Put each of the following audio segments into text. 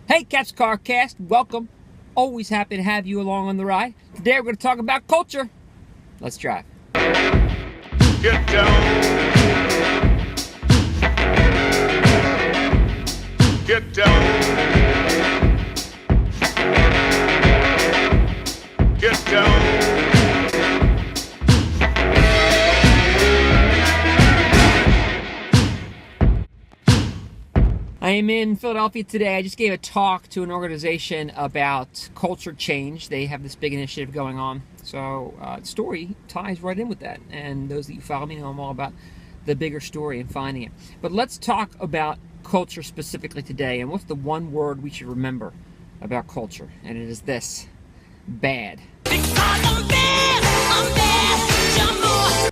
Hey, capscarcast, welcome. Always happy to have you along on the ride. Today we're going to talk about culture. Let's drive. Get down. Get down. Get down. I am in Philadelphia today. I just gave a talk to an organization about culture change. They have this big initiative going on. So the story ties right in with that. And those that you follow me know I'm all about the bigger story and finding it. But let's talk about culture specifically today. And what's the one word we should remember about culture? And it is this: bad. Because I'm bad, you're more.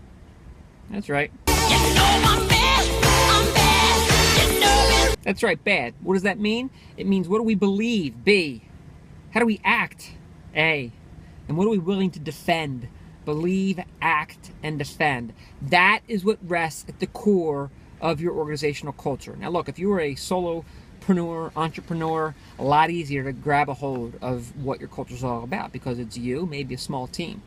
That's right. You know I'm bad, you know it. That's right, bad. What does that mean? It means, what do we believe? B. How do we act? A. And what are we willing to defend? Believe, act, and defend. That is what rests at the core of your organizational culture. Now look, if you were a solopreneur, entrepreneur, a lot easier to grab a hold of what your culture is all about because it's you, maybe a small team.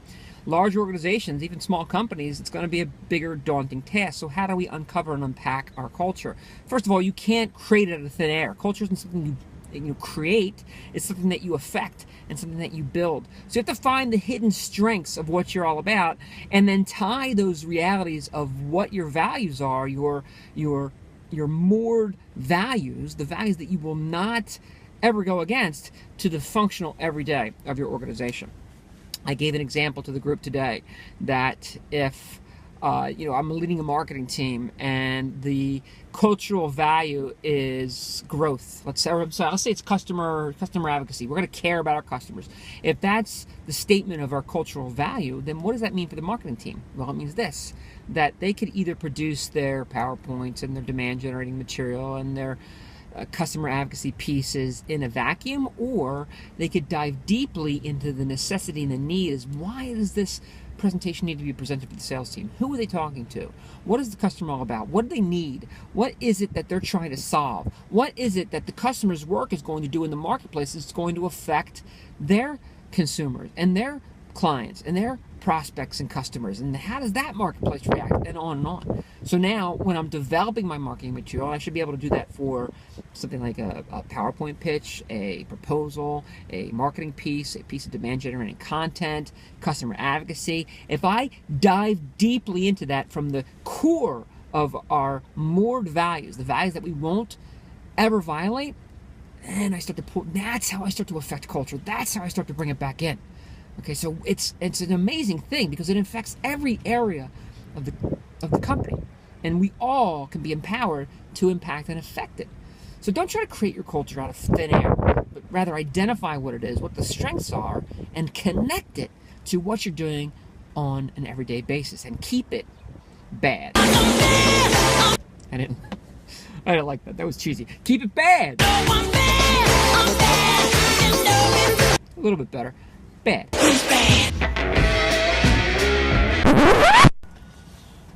Large organizations, even small companies, it's going to be a bigger, daunting task. So how do we uncover and unpack our culture? First of all, you can't create it out of thin air. Culture isn't something you create. It's something that you affect and something that you build. So you have to find the hidden strengths of what you're all about and then tie those realities of what your values are, your moored values, the values that you will not ever go against, to the functional everyday of your organization. I gave an example to the group today that if I'm leading a marketing team and the cultural value is growth. Let's say it's customer advocacy. We're going to care about our customers. If that's the statement of our cultural value, then what does that mean for the marketing team? Well, it means this: that they could either produce their PowerPoints and their demand generating material and their customer advocacy pieces in a vacuum, or they could dive deeply into the necessity and the need. Is why does this presentation need to be presented to the sales team? Who are they talking to? What is the customer all about? What do they need? What is it that they're trying to solve? What is it that the customer's work is going to do in the marketplace that's going to affect their consumers and their clients and their prospects and customers, and how does that marketplace react, and on and on. So now when I'm developing my marketing material, I should be able to do that for something like a PowerPoint pitch, a proposal, a marketing piece, a piece of demand generating content, customer advocacy. If I dive deeply into that from the core of our moored values, the values that we won't ever violate, and I start to pull, that's how I start to affect culture. That's how I start to bring it back in. Okay, so it's an amazing thing because it affects every area of the company, and we all can be empowered to impact and affect it. So don't try to create your culture out of thin air, but rather identify what it is, what the strengths are, and connect it to what you're doing on an everyday basis, and keep it bad. I didn't like that. That was cheesy. Keep it bad. A little bit better. Bad.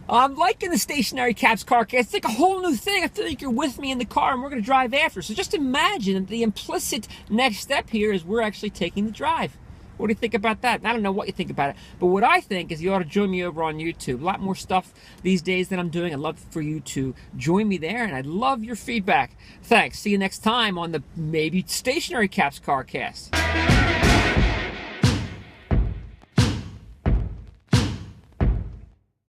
I'm liking the stationary caps car cast. It's like a whole new thing. I feel like you're with me in the car and we're going to drive after. So just imagine the implicit next step here is we're actually taking the drive. What do you think about that? I don't know what you think about it, but what I think is you ought to join me over on YouTube. A lot more stuff these days that I'm doing. I'd love for you to join me there, and I'd love your feedback. Thanks. See you next time on the maybe stationary caps car cast.